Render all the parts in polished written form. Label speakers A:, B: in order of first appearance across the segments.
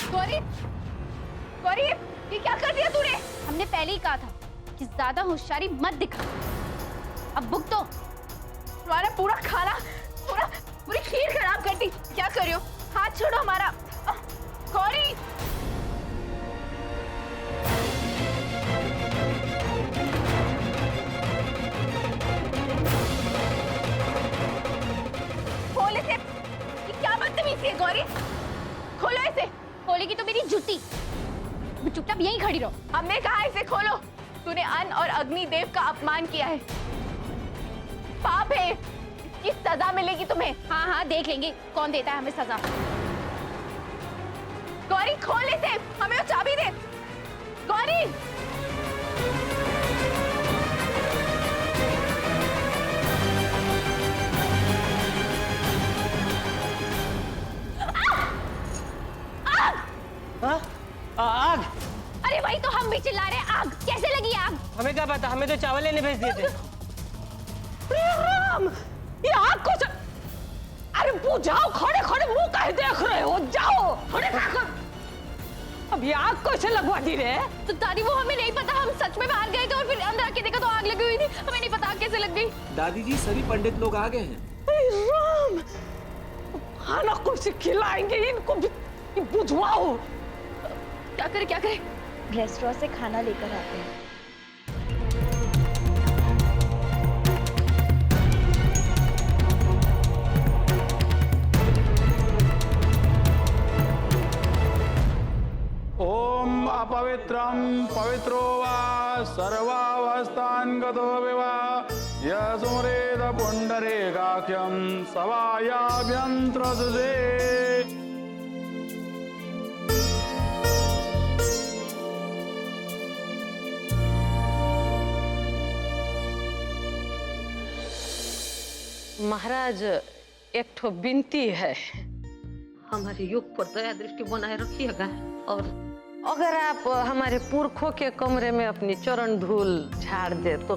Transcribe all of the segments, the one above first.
A: गौरी, गौरी, ये क्या कर दिया तूने? हमने पहले ही कहा था कि ज्यादा होशियारी मत दिखा। अब भुगतो। तो तुम्हारा पूरा खाना, पूरी खीर खराब कर दी। क्या कर रही हो? हाथ छोड़ो हमारा। गौरी, खोल इसे। ये क्या बदतमीजी है गौरी? खोलो इसे। खोलेगी तो मेरी जूती। चुपचाप यहीं खड़ी रहो। हमने कहा इसे खोलो। तूने अन्न और अग्नि देव का अपमान किया है, पाप है, इसकी सजा मिलेगी तुम्हें। हाँ हाँ, देख लेंगे कौन देता है हमें सजा। गौरी खोल इसे, हमें वो चाबी दे। गौरी,
B: आग!
A: अरे वही तो हम भी चिल्ला रहे हैं। आग कैसे लगी? आग
B: हमें क्या पता, हमें तो चावल लेने भेज दिए थे।
C: राम, ये आग को अरे बुझाओ, खड़े खड़े मुंह काहे देख रहे हो? जाओ खड़े खड़े। अब ये आग कैसे लगवा दी रे?
A: तो दादी वो हमें नहीं पता, हम सच में बाहर गए थे और फिर अंदर आके देखा तो आग लगी हुई थी। हमें नहीं पता आग कैसे लग गई।
D: दादी जी, सभी पंडित लोग आ गए हैं।
C: राम, खाना कुछ खिलाएंगे इनको भी, बुझवाओ।
A: क्या करे क्या करे?
E: रेस्टोरेंट से खाना लेकर आते हैं।
F: ओम अपवित्रं पवित्रो वा सर्वावस्थान् गतो विवा यस्मरेद पुण्डरीकाख्यं सवायाभ्यन्त्रसुजे।
C: महाराज, एक ठो विनती है, हमारे युग पर दया दृष्टि बनाए रखिएगा और अगर आप हमारे पुरखों के कमरे में अपनी चरण धूल झाड़ दे तो।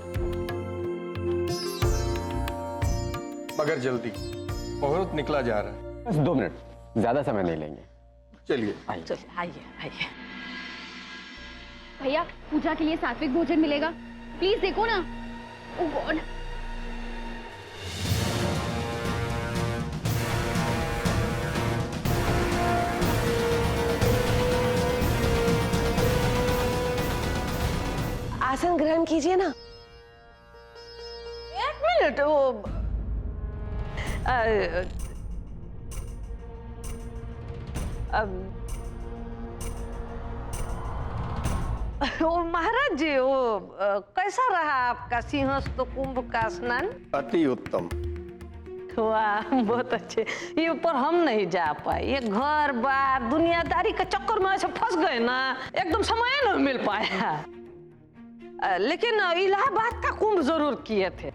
G: मगर जल्दी, मुहूर्त निकला जा रहा है।
H: बस 2 मिनट, ज्यादा समय नहीं लेंगे।
G: चलिए
C: चलिए आइए आइए।
A: भैया, पूजा के लिए सात्विक भोजन मिलेगा, प्लीज देखो ना। ओह गॉड,
E: आसन ग्रहण कीजिए ना।
C: एक मिनट, वो महाराज जी, वो कैसा रहा आपका सिंहस्थ कुंभ का स्नान?
G: अति उत्तम।
C: वाह, बहुत अच्छे। ये पर हम नहीं जा पाए, ये घर बार दुनियादारी के चक्कर में ऐसे फंस गए ना, एकदम समय नहीं मिल पाया। लेकिन इलाहाबाद का कुंभ जरूर किए थे,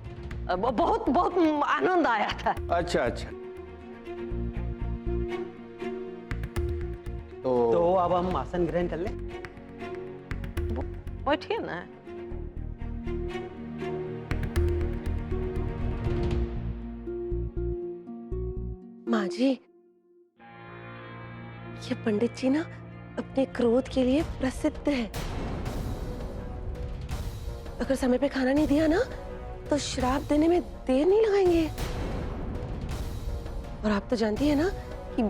C: बहुत बहुत आनंद आया था।
G: अच्छा अच्छा,
B: तो अब हम आसन ग्रहण कर ले।
C: बैठिए ना।
E: माँ जी, ये पंडित जी ना अपने क्रोध के लिए प्रसिद्ध है। अगर समय पे खाना नहीं दिया ना तो श्राप देने में देर नहीं लगाएंगे। और आप तो जानती है ना कि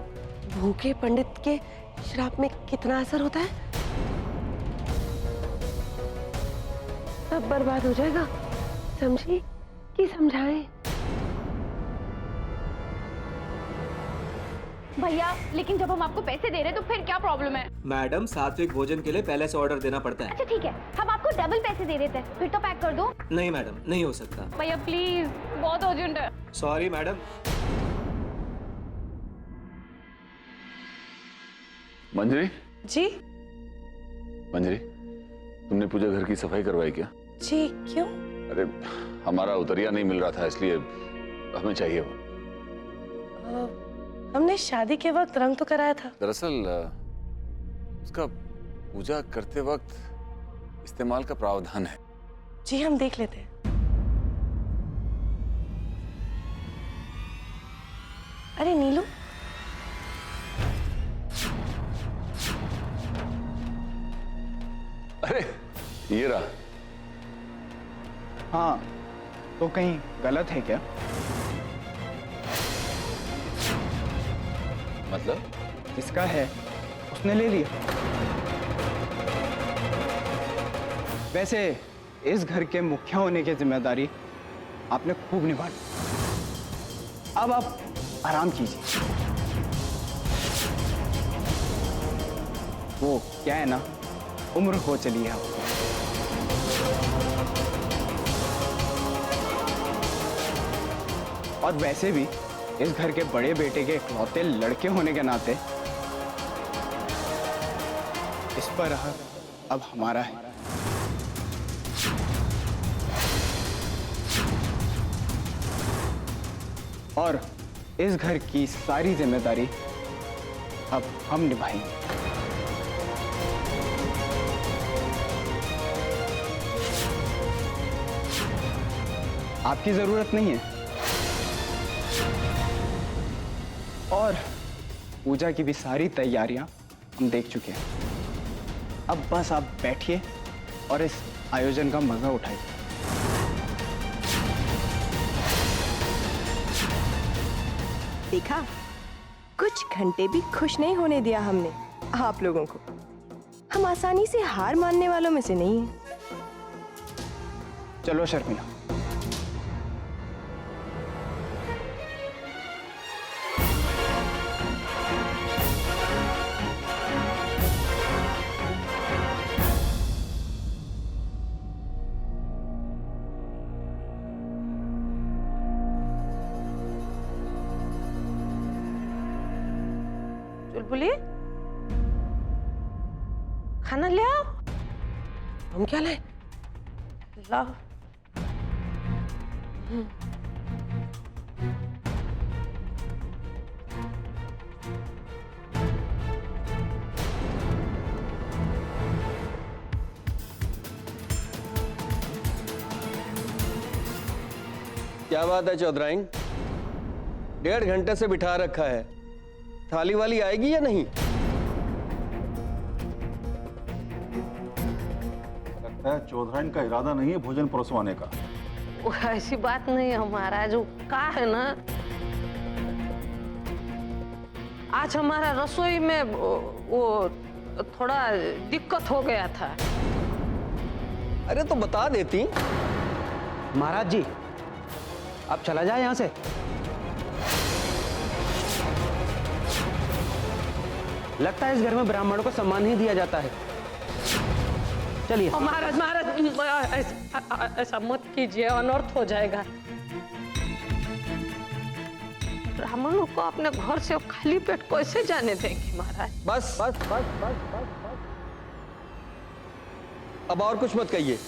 E: भूखे पंडित के श्राप में कितना असर होता है। सब बर्बाद हो जाएगा, समझी कि समझाएं?
A: भैया लेकिन जब हम आपको पैसे दे रहे हैं तो फिर क्या प्रॉब्लम है?
D: मैडम, सात्विक भोजन के लिए पहले से ऑर्डर देना पड़ता है।
A: अच्छा ठीक है, हम आपको डबल पैसे दे देते हैं, फिर तो पैक कर दो।
D: नहीं मैडम, नहीं हो सकता।
A: भैया प्लीज, बहुत अर्जेंट है।
D: Sorry madam.
I: मंजरी
E: जी
I: मंजरी, तुमने पूजा घर की सफाई करवाई क्या?
E: जी, क्यों?
I: अरे हमारा उतरिया नहीं मिल रहा था, इसलिए हमें चाहिए वो।
E: हमने शादी के वक्त रंग तो कराया था।
I: दरअसल उसका पूजा करते वक्त इस्तेमाल का प्रावधान है।
E: जी हम देख लेते हैं। अरे नीलू,
I: अरे ये रहा।
F: हाँ, तो कहीं गलत है क्या?
I: मतलब?
F: जिसका है उसने ले लिया। वैसे इस घर के मुखिया होने की जिम्मेदारी आपने खूब निभाई। अब आप आराम कीजिए। वो क्या है ना, उम्र हो चली है आपकी। और वैसे भी इस घर के बड़े बेटे के इकलौते लड़के होने के नाते इस पर हक अब हमारा है। और इस घर की सारी जिम्मेदारी अब हम निभाएंगे। आपकी जरूरत नहीं है। और पूजा की भी सारी तैयारियां हम देख चुके हैं। अब बस आप बैठिए और इस आयोजन का मजा उठाइए।
E: देखा, कुछ घंटे भी खुश नहीं होने दिया हमने आप लोगों को। हम आसानी से हार मानने वालों में से नहीं हैं।
F: चलो शर्मिला।
C: चुलबुली, खाना ले आओ।
E: हम क्या लाए?
C: लाओ।
G: क्या बात है चौधराइन, 1.5 घंटे से बिठा रखा है। थाली वाली आएगी या नहीं?
J: लगता है चौधराइन का इरादा नहीं है भोजन परोसवाने का।
C: वो ऐसी बात नहीं है महाराज, वो का है ना, आज हमारा रसोई में वो थोड़ा दिक्कत हो गया था।
G: अरे तो बता देती।
B: महाराज जी, आप चला जाए यहाँ से। लगता है इस घर में ब्राह्मणों को सम्मान नहीं दिया जाता है। चलिए।
C: महाराज महाराज, ऐसा मत कीजिए, अनर्थ हो जाएगा। ब्राह्मणों को अपने घर से खाली पेट कैसे जाने देंगे महाराज?
G: बस बस बस बस बस बस, अब और कुछ मत कहिए।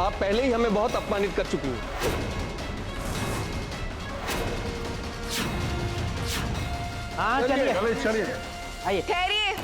G: आप पहले ही हमें बहुत अपमानित कर चुकी हैं।
B: हाँ चलिए,
J: चलिए।
B: आइए।
A: ठहरिए।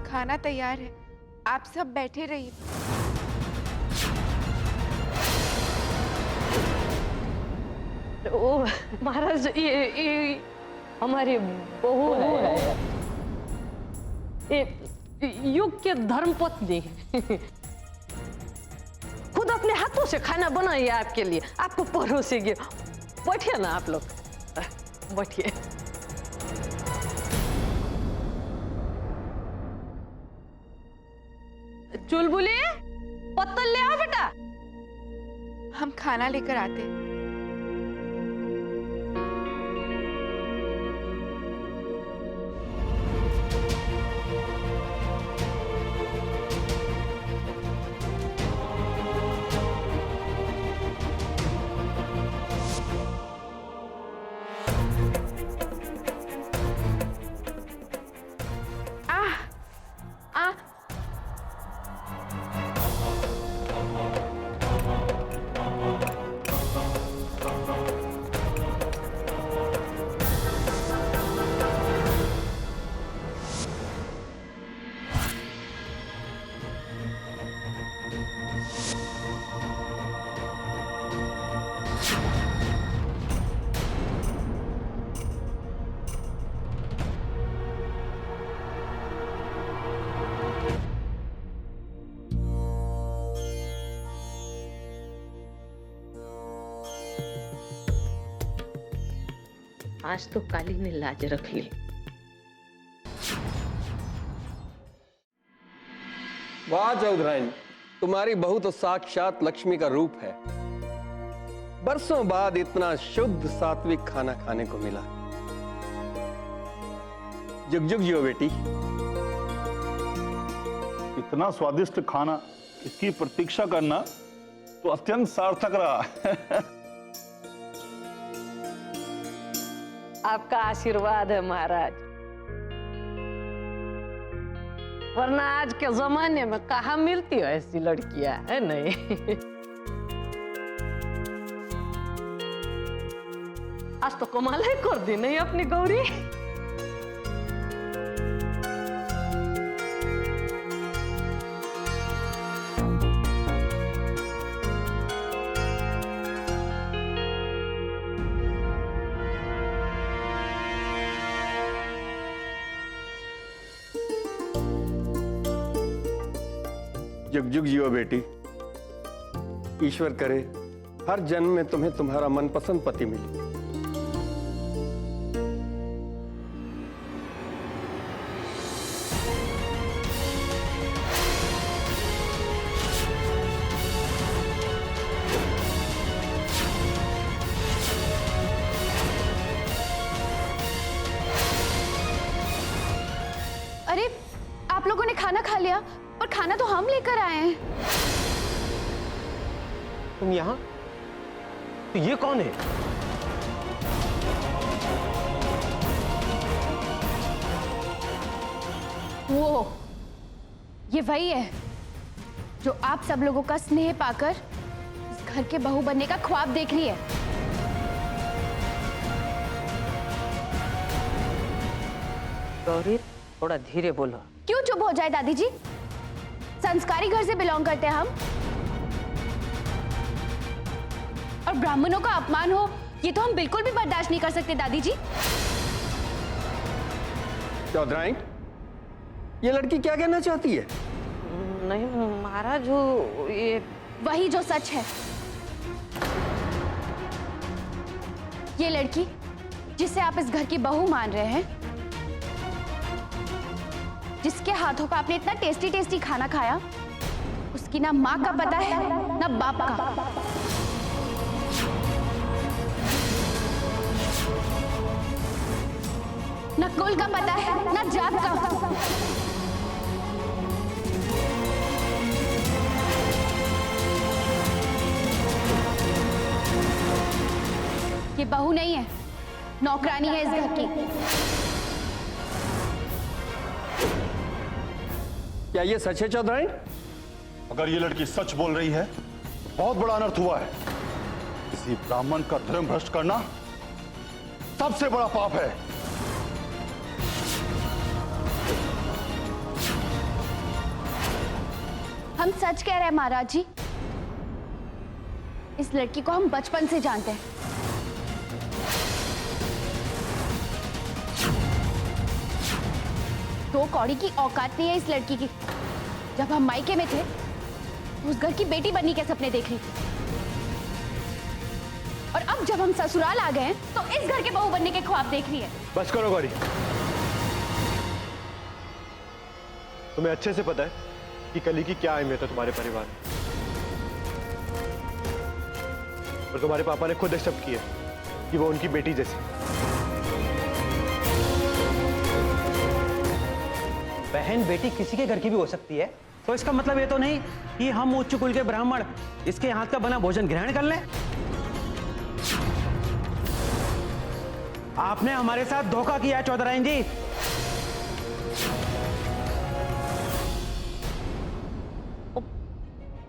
A: खाना तैयार है, आप सब बैठे रहिए।
C: ओ महाराज, ये हमारी बहू है, ये युग के धर्मपत्नी। खुद अपने हाथों से खाना बनाइए आपके लिए, आपको परोसेगी। बैठिए ना आप लोग, बैठिए। चुलबुली, पत्तल ले आओ बेटा।
A: हम खाना लेकर आते हैं।
C: आज तो काली ने लाज रख ली।
G: वाह चौधराइन, तुम्हारी बहू तो साक्षात लक्ष्मी का रूप है। बरसों बाद इतना शुद्ध सात्विक खाना खाने को मिला। जुग जुग जियो बेटी।
J: इतना स्वादिष्ट खाना, इसकी प्रतीक्षा करना तो अत्यंत सार्थक रहा।
C: आपका आशीर्वाद है महाराज, वरना आज के जमाने में कहाँ मिलती है ऐसी लड़कियां, है नहीं? आज तो कमाल ही कर दी नहीं अपनी गौरी।
G: जुग जुग जियो बेटी। ईश्वर करे हर जन्म में तुम्हें तुम्हारा मनपसंद पति मिले।
A: अरे आप लोगों ने खाना खा लिया, पर खाना तो हम लेकर आए हैं।
B: तुम यहाँ? तो ये कौन है?
A: वो ये वही है जो आप सब लोगों का स्नेह पाकर इस घर के बहू बनने का ख्वाब देख रही है।
C: गौरी थोड़ा धीरे बोलो।
A: क्यों चुप हो जाए दादी जी? संस्कारी घर से बिलोंग करते हैं हम, और ब्राह्मणों का अपमान हो ये तो हम बिल्कुल भी बर्दाश्त नहीं कर सकते दादी जी।
G: चौधराइन, ये लड़की क्या कहना चाहती है?
C: नहीं महाराज, वो ये
A: वही जो सच है। ये लड़की जिसे आप इस घर की बहू मान रहे हैं, जिसके हाथों का आपने इतना टेस्टी टेस्टी खाना खाया, उसकी ना माँ का पता है ना बाप का। ना कुल का पता है ना जात का। ये बहू नहीं है, नौकरानी है इस घर की।
G: क्या ये सच है चौधराइन?
J: अगर ये लड़की सच बोल रही है, बहुत बड़ा अनर्थ हुआ है। किसी ब्राह्मण का धर्म भ्रष्ट करना सबसे बड़ा पाप है।
A: हम सच कह रहे हैं महाराज जी। इस लड़की को हम बचपन से जानते हैं। दो कौड़ी की औकात नहीं है इस लड़की की। जब हम मायके में थे तो उस घर की बेटी बनने के सपने देख रही थी, और अब जब हम ससुराल आ गए हैं तो इस घर के बहू बनने के ख्वाब देख रही है।
K: बस करो गौरी, तुम्हें अच्छे से पता है कि कली की क्या अहमियत है तुम्हारे परिवार में, और तुम्हारे पापा ने खुद एक्सेप्ट किया कि वो उनकी बेटी जैसी।
B: बहन बेटी किसी के घर की भी हो सकती है, तो इसका मतलब ये तो नहीं कि हम उच्च कुल के ब्राह्मण इसके हाथ का बना भोजन ग्रहण कर लें। आपने हमारे साथ धोखा किया चौधराइन जी।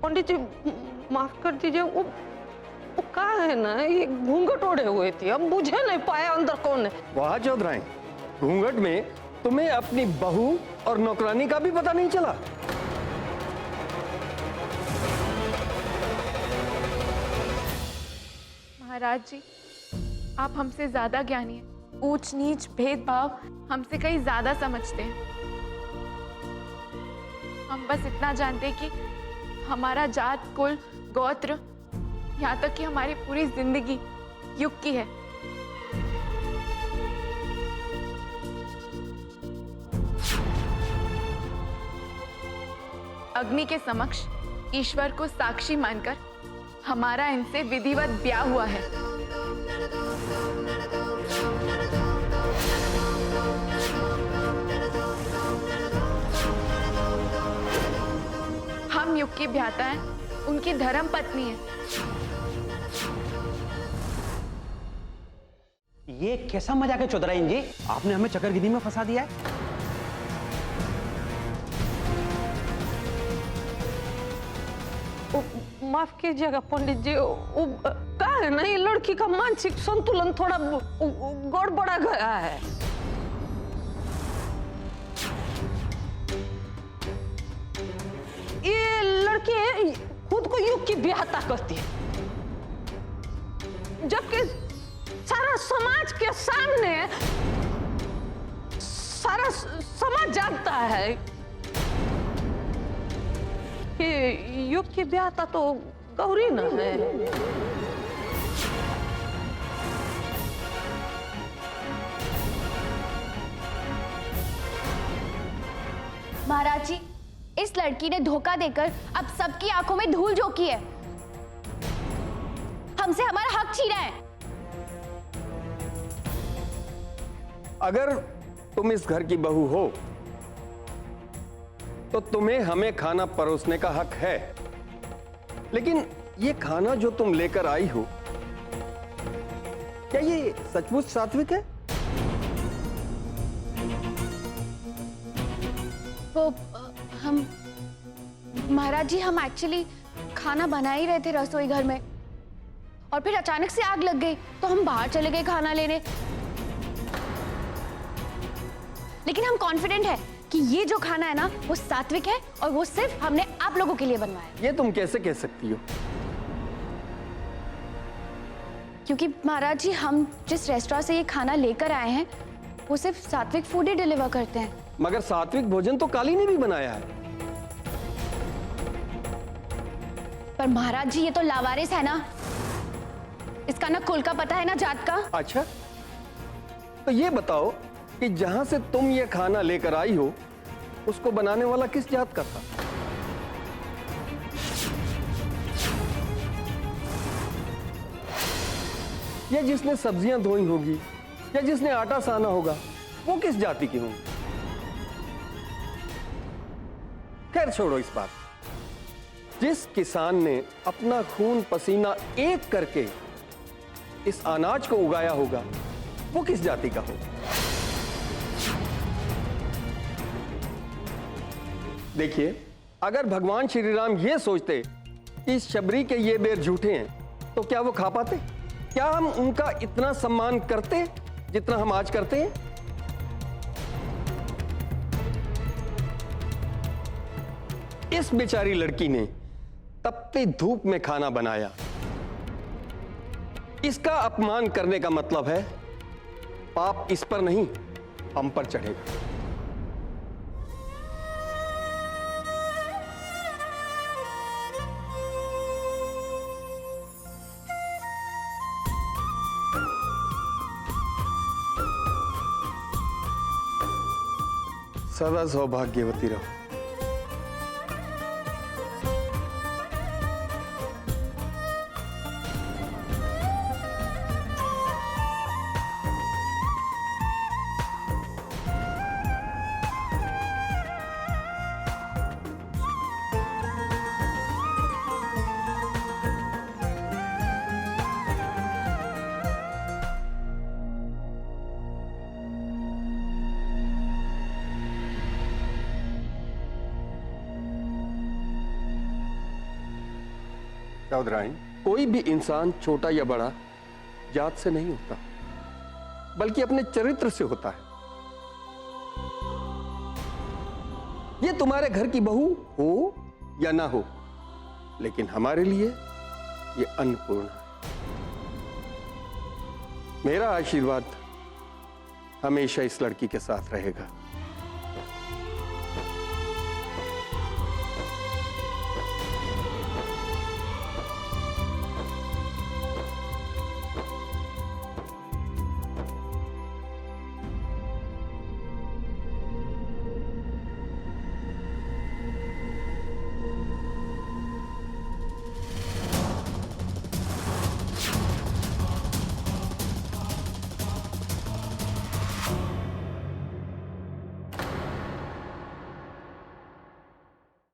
C: पंडित जी माफ कर दीजिए, वो कहा है ना, ये घूंघट ओढ़े हुए थी, अब बुझे नहीं पाया अंदर कौन है।
G: वाह चौधराइन, घूंघट में तुम्हें अपनी बहू और नौकरानी का भी पता नहीं चला।
L: महाराज जी, आप हमसे ज्यादा ज्ञानी हैं। ऊंच नीच भेदभाव हमसे कहीं ज्यादा समझते हैं। हम बस इतना जानते हैं कि हमारा जात, कुल, गोत्र, यहाँ तक कि हमारी पूरी जिंदगी युग की है। अग्नि के समक्ष ईश्वर को साक्षी मानकर हमारा इनसे विधिवत ब्याह हुआ है। हम युग की भ्राता हैं, उनकी धर्म पत्नी है।
B: ये कैसा मजाक है चौधराइन जी? आपने हमें चक्करगिरी में फंसा दिया है।
C: माफ कीजिएगा पंडित जी, क्या है ना, ये लड़की का मानसिक संतुलन थोड़ा गड़बड़ा गया है। ये लड़की खुद को युग की ब्याहता करती है, जबकि सारा समाज के सामने सारा समाज जानता है कि युग की ब्याहता तो गौरी न है।
A: महाराज जी, इस लड़की ने धोखा देकर अब सबकी आंखों में धूल झोंकी है, हमसे हमारा हक छीना है।
G: अगर तुम इस घर की बहू हो तो तुम्हें हमें खाना परोसने का हक है, लेकिन ये खाना जो तुम लेकर आई हो, क्या ये सचमुच सात्विक है?
A: वो हम महाराज जी, हम एक्चुअली खाना बना ही रहे थे रसोई घर में, और फिर अचानक से आग लग गई तो हम बाहर चले गए खाना लेने। लेकिन हम कॉन्फिडेंट है कि ये जो खाना है ना, वो सात्विक है और वो सिर्फ हमने आप लोगों के लिए बनवाया।
G: ये तुम कैसे कह सकती हो?
A: क्योंकि महाराज जी, हम जिस रेस्टोरेंट से ये खाना लेकर आए हैं वो सिर्फ सात्विक फूड ही डिलीवर करते हैं।
G: मगर सात्विक भोजन तो काली ने भी बनाया है।
A: पर महाराज जी, ये तो लावारिस है ना, इसका ना कुल का पता है ना जात का।
G: अच्छा, तो ये बताओ कि जहां से तुम ये खाना लेकर आई हो, उसको बनाने वाला किस जात का था? या जिसने सब्जियां धोई होगी या जिसने आटा साना होगा, वो किस जाति की होंगी? खैर छोड़ो इस बात। जिस किसान ने अपना खून पसीना एक करके इस अनाज को उगाया होगा, वो किस जाति का होगा? देखिए, अगर भगवान श्री राम ये सोचते कि शबरी के ये बेर झूठे हैं, तो क्या वो खा पाते? क्या हम उनका इतना सम्मान करते जितना हम आज करते हैं? इस बेचारी लड़की ने तपती धूप में खाना बनाया। इसका अपमान करने का मतलब है पाप इस पर नहीं, हम पर चढ़ेगा। सदा सौभाग्यवती रहो। चौधराइन, कोई भी इंसान छोटा या बड़ा जात से नहीं होता, बल्कि अपने चरित्र से होता है। ये तुम्हारे घर की बहू हो या ना हो, लेकिन हमारे लिए ये अन्नपूर्ण है। मेरा आशीर्वाद हमेशा इस लड़की के साथ रहेगा।